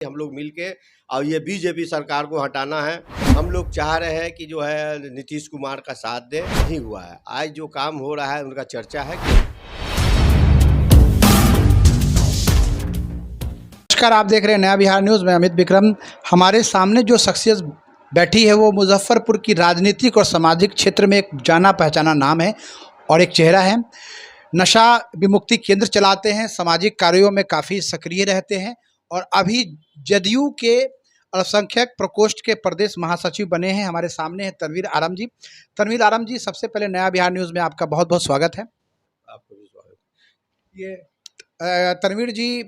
हम लोग मिलके और ये बीजेपी सरकार को हटाना है। हम लोग चाह रहे हैं कि जो है नीतीश कुमार का साथ दें, नहीं हुआ है। आज जो काम हो रहा है उनका चर्चा है कि नमस्कार, आप देख रहे हैं नया बिहार न्यूज़ में अमित विक्रम। हमारे सामने जो शख्सियत बैठी है वो मुजफ्फरपुर की राजनीतिक और सामाजिक क्षेत्र में एक जाना पहचाना नाम है और एक चेहरा है। नशा विमुक्ति केंद्र चलाते हैं, सामाजिक कार्यों में काफ़ी सक्रिय रहते हैं और अभी जदयू के अल्पसंख्यक प्रकोष्ठ के प्रदेश महासचिव बने हैं। हमारे सामने है तनवीर आलम जी। तनवीर आलम जी, सबसे पहले नया बिहार न्यूज़ में आपका बहुत बहुत स्वागत है। आपको भी स्वागत। ये तनवीर जी,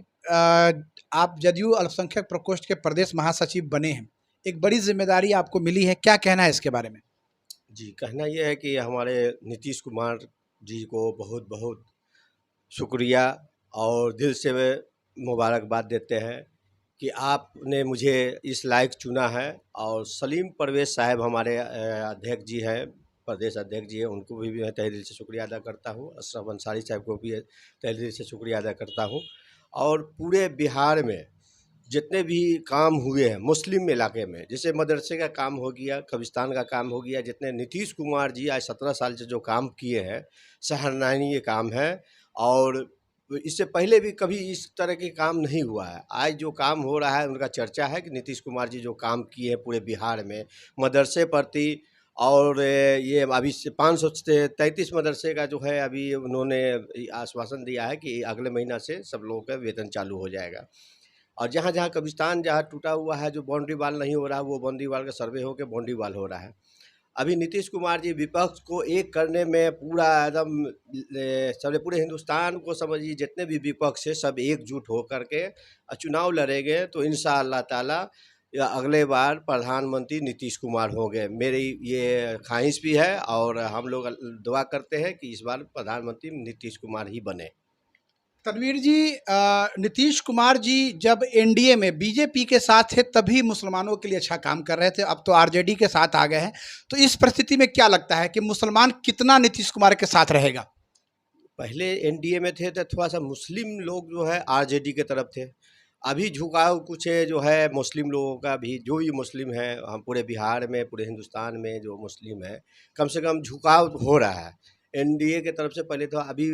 आप जदयू अल्पसंख्यक प्रकोष्ठ के प्रदेश महासचिव बने हैं, एक बड़ी जिम्मेदारी आपको मिली है, क्या कहना है इसके बारे में? जी, कहना ये है कि हमारे नीतीश कुमार जी को बहुत बहुत शुक्रिया और दिल से मुबारकबाद देते हैं कि आपने मुझे इस लायक चुना है। और सलीम परवेज़ साहब हमारे अध्यक्ष जी हैं, प्रदेश अध्यक्ष जी हैं, उनको भी मैं तहे दिल से शुक्रिया अदा करता हूँ। अशरफ अंसारी साहब को भी तहे दिल से शुक्रिया अदा करता हूँ। और पूरे बिहार में जितने भी काम हुए हैं मुस्लिम इलाके में, जैसे मदरसे का काम हो गया, कब्रिस्तान का काम हो गया, जितने नीतीश कुमार जी आज 17 साल से जो काम किए हैं, सराहनीय काम है। और इससे पहले भी कभी इस तरह के काम नहीं हुआ है। आज जो काम हो रहा है उनका चर्चा है कि नीतीश कुमार जी जो काम किए हैं पूरे बिहार में मदरसे प्रति, और ये अभी से 533 मदरसे का जो है अभी उन्होंने आश्वासन दिया है कि अगले महीना से सब लोगों का वेतन चालू हो जाएगा। और जहाँ जहाँ कब्रिस्तान जहाँ टूटा हुआ है, जो बाउंड्री वाल नहीं हो रहा, वो बाउंड्री वाल का सर्वे होकर बाउंड्री वाल हो रहा है। अभी नीतीश कुमार जी विपक्ष को एक करने में पूरा एकदम सब पूरे हिंदुस्तान को समझिए, जितने भी विपक्ष है सब एकजुट हो करके चुनाव लड़ेंगे तो इंशाअल्लाह ताला या अगले बार प्रधानमंत्री नीतीश कुमार होंगे। मेरी ये ख्वाहिश भी है और हम लोग दुआ करते हैं कि इस बार प्रधानमंत्री नीतीश कुमार ही बने। तनवीर जी, नीतीश कुमार जी जब एनडीए में बीजेपी के साथ थे तभी मुसलमानों के लिए अच्छा काम कर रहे थे, अब तो आरजेडी के साथ आ गए हैं। तो इस परिस्थिति में क्या लगता है कि मुसलमान कितना नीतीश कुमार के साथ रहेगा? पहले एनडीए में थे तो थोड़ा सा मुस्लिम लोग जो है आरजेडी के तरफ थे। अभी झुकाव कुछ है जो है मुस्लिम लोगों का भी, जो भी मुस्लिम है हम पूरे बिहार में पूरे हिंदुस्तान में जो मुस्लिम है कम से कम झुकाव हो रहा है एनडीए के तरफ से। पहले तो अभी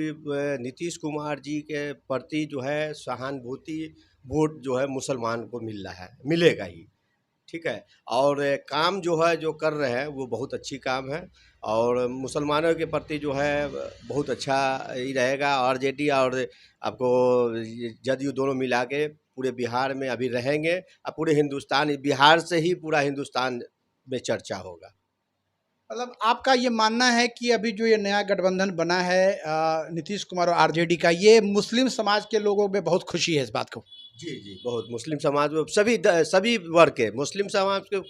नीतीश कुमार जी के प्रति जो है सहानुभूति वोट जो है मुसलमान को मिल रहा है, मिलेगा ही, ठीक है। और काम जो है जो कर रहे हैं वो बहुत अच्छी काम है और मुसलमानों के प्रति जो है बहुत अच्छा ही रहेगा। आरजेडी और आपको जदयू दोनों मिला के पूरे बिहार में अभी रहेंगे और पूरे हिंदुस्तान, बिहार से ही पूरा हिंदुस्तान में चर्चा होगा। मतलब आपका ये मानना है कि अभी जो ये नया गठबंधन बना है नीतीश कुमार और आरजेडी का, ये मुस्लिम समाज के लोगों में बहुत खुशी है इस बात को? जी जी, बहुत मुस्लिम समाज में सभी वर्ग के मुस्लिम समाज के,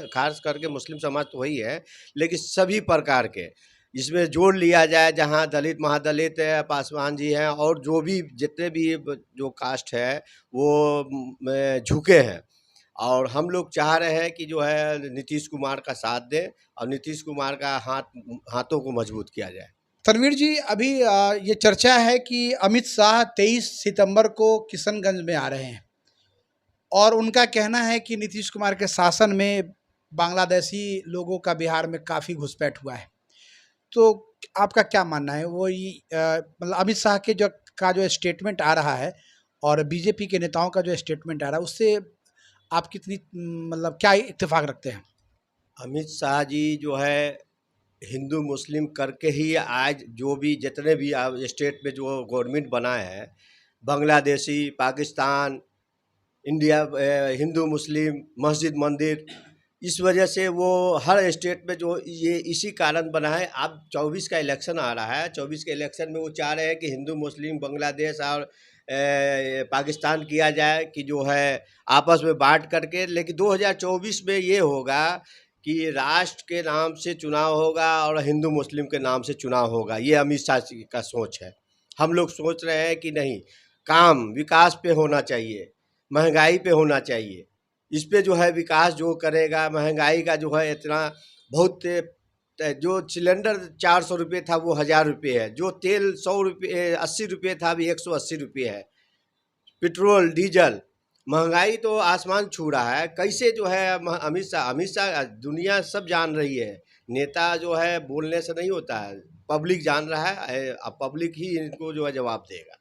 खास करके मुस्लिम समाज तो वही है, लेकिन सभी प्रकार के इसमें जोड़ लिया जाए, जहाँ दलित महादलित है, पासवान जी हैं और जो भी जितने भी जो कास्ट है वो झुके हैं। और हम लोग चाह रहे हैं कि जो है नीतीश कुमार का साथ दें और नीतीश कुमार का हाथों को मजबूत किया जाए। तनवीर जी, अभी ये चर्चा है कि अमित शाह 23 सितंबर को किशनगंज में आ रहे हैं और उनका कहना है कि नीतीश कुमार के शासन में बांग्लादेशी लोगों का बिहार में काफ़ी घुसपैठ हुआ है। तो आपका क्या मानना है? वो मतलब अमित शाह के जो स्टेटमेंट आ रहा है और बीजेपी के नेताओं का जो स्टेटमेंट आ रहा है, उससे आप कितनी मतलब क्या इत्तेफाक रखते हैं? अमित शाह जी जो है हिंदू मुस्लिम करके ही आज जो भी जितने भी स्टेट में जो गवर्नमेंट बना है, बांग्लादेशी, पाकिस्तान, इंडिया, हिंदू मुस्लिम, मस्जिद मंदिर, इस वजह से वो हर स्टेट में जो ये इसी कारण बना है। अब 24 का इलेक्शन आ रहा है, 24 के इलेक्शन में वो चाह रहे हैं कि हिंदू मुस्लिम बांग्लादेश और पाकिस्तान किया जाए कि जो है आपस में बांट करके। लेकिन 2024 में ये होगा कि राष्ट्र के नाम से चुनाव होगा और हिंदू मुस्लिम के नाम से चुनाव होगा। ये अमित शाह जी का सोच है। हम लोग सोच रहे हैं कि नहीं, काम विकास पे होना चाहिए, महंगाई पे होना चाहिए। इस पे जो है विकास जो करेगा, महंगाई का जो है इतना बहुत, जो सिलेंडर 400 रुपये था वो 1000 रुपये है, जो तेल 100 रुपये 80 रुपये था अभी 180 रुपये है, पेट्रोल डीजल महंगाई तो आसमान छू रहा है। कैसे जो है अमित शाह दुनिया सब जान रही है। नेता जो है बोलने से नहीं होता है, पब्लिक जान रहा है। अब पब्लिक ही इनको जो है जवाब देगा।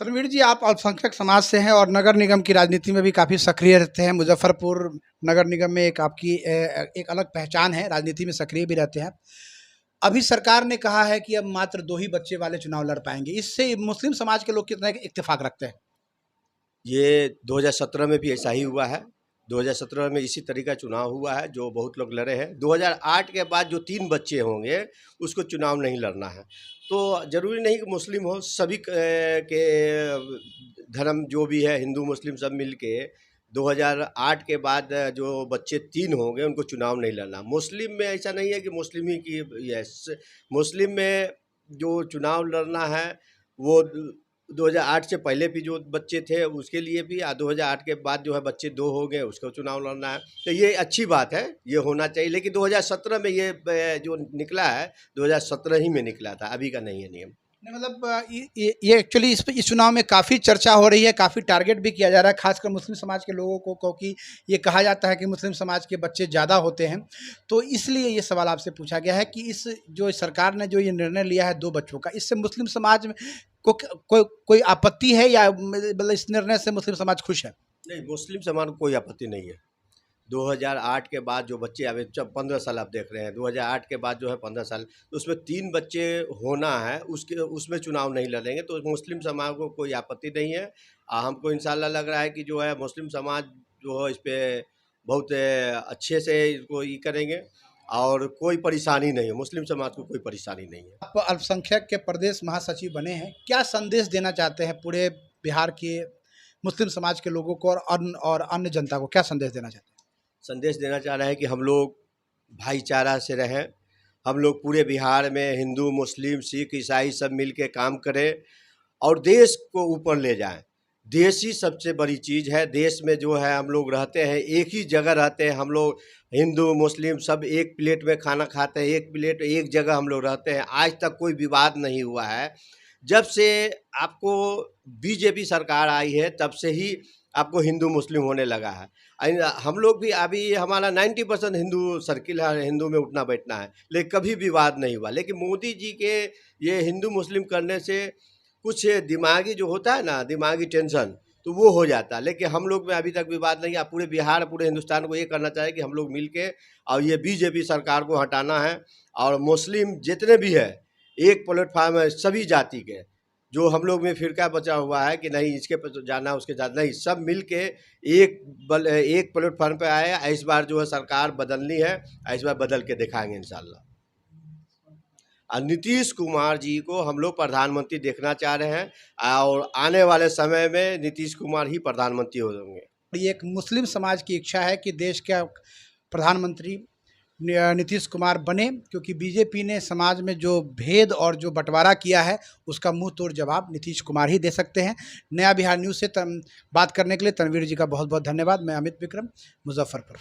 तनवीर जी, आप अल्पसंख्यक समाज से हैं और नगर निगम की राजनीति में भी काफ़ी सक्रिय रहते हैं। मुजफ्फरपुर नगर निगम में एक आपकी एक अलग पहचान है, राजनीति में सक्रिय भी रहते हैं। अभी सरकार ने कहा है कि अब मात्र 2 ही बच्चे वाले चुनाव लड़ पाएंगे। इससे मुस्लिम समाज के लोग कितना इत्तेफाक रखते हैं? ये 2017 में भी ऐसा ही हुआ है। 2017 में इसी तरह का चुनाव हुआ है जो बहुत लोग लड़े हैं। 2008 के बाद जो 3 बच्चे होंगे उसको चुनाव नहीं लड़ना है। तो ज़रूरी नहीं कि मुस्लिम हो, सभी के धर्म जो भी है, हिंदू मुस्लिम सब मिल के 2008 के बाद जो बच्चे 3 होंगे उनको चुनाव नहीं लड़ना। मुस्लिम में ऐसा नहीं है कि मुस्लिम ही की मुस्लिम में जो चुनाव लड़ना है वो 2008 से पहले भी जो बच्चे थे उसके लिए भी, 2008 के बाद जो है बच्चे 2 हो गए उसको चुनाव लड़ना है। तो ये अच्छी बात है, ये होना चाहिए। लेकिन 2017 में ये जो निकला है 2017 ही में निकला था, अभी का नहीं है नियम। नहीं, मतलब ये एक्चुअली इस चुनाव में काफ़ी चर्चा हो रही है, काफ़ी टारगेट भी किया जा रहा है, खासकर मुस्लिम समाज के लोगों को, क्योंकि ये कहा जाता है कि मुस्लिम समाज के बच्चे ज़्यादा होते हैं। तो इसलिए ये सवाल आपसे पूछा गया है कि इस जो सरकार ने जो ये निर्णय लिया है 2 बच्चों का, इससे मुस्लिम समाज में कोई आपत्ति है या मतलब इस निर्णय से मुस्लिम समाज खुश है? नहीं, मुस्लिम समाज को कोई आपत्ति नहीं है। 2008 के बाद जो बच्चे अभी 15 साल आप देख रहे हैं, 2008 के बाद जो है 15 साल, तो उसमें 3 बच्चे होना है, उसमें चुनाव नहीं लड़ेंगे तो मुस्लिम समाज को कोई आपत्ति नहीं है। हमको इंशाल्लाह लग रहा है कि जो है मुस्लिम समाज जो है इस पर बहुत अच्छे से इसको ये करेंगे और कोई परेशानी नहीं है, मुस्लिम समाज को कोई परेशानी नहीं है। आप अल्पसंख्यक के प्रदेश महासचिव बने हैं, क्या संदेश देना चाहते हैं पूरे बिहार के मुस्लिम समाज के लोगों को और अन्य जनता को, क्या संदेश देना चाहते हैं? संदेश देना चाह रहे हैं कि हम लोग भाईचारा से रहें। हम लोग पूरे बिहार में हिंदू मुस्लिम सिख ईसाई सब मिल के काम करें और देश को ऊपर ले जाएं। देश ही सबसे बड़ी चीज़ है। देश में जो है हम लोग रहते हैं, एक ही जगह रहते हैं हम लोग, हिंदू मुस्लिम सब एक प्लेट में खाना खाते हैं, एक प्लेट एक जगह हम लोग रहते हैं। आज तक कोई विवाद नहीं हुआ है। जब से आपको बीजेपी सरकार आई है तब से ही आपको हिंदू मुस्लिम होने लगा है। हम लोग भी अभी हमारा 90% हिंदू सर्किल है, हिंदू में उठना बैठना है, लेकिन कभी विवाद नहीं हुआ। लेकिन मोदी जी के ये हिंदू मुस्लिम करने से कुछ दिमागी जो होता है ना, दिमागी टेंशन, तो वो हो जाता है। लेकिन हम लोग में अभी तक विवाद नहीं है। पूरे बिहार पूरे हिंदुस्तान को ये करना चाहिए कि हम लोग मिल के और ये बीजेपी सरकार को हटाना है। और मुस्लिम जितने भी है एक प्लेटफार्म है सभी जाति के, जो हम लोग में फिरका बचा हुआ है कि नहीं इसके पर जाना उसके जाना नहीं, सब मिल के एक प्लेटफार्म पे आए। इस बार जो है सरकार बदलनी है, इस बार बदल के दिखाएंगे इंशाल्लाह। और नीतीश कुमार जी को हम लोग प्रधानमंत्री देखना चाह रहे हैं और आने वाले समय में नीतीश कुमार ही प्रधानमंत्री होंगे। ये एक मुस्लिम समाज की इच्छा है कि देश का प्रधानमंत्री नीतीश कुमार बने, क्योंकि बीजेपी ने समाज में जो भेद और जो बंटवारा किया है उसका मुंह तोड़ जवाब नीतीश कुमार ही दे सकते हैं। नया बिहार न्यूज़ से बात करने के लिए तनवीर जी का बहुत बहुत धन्यवाद। मैं अमित विक्रम, मुजफ्फरपुर।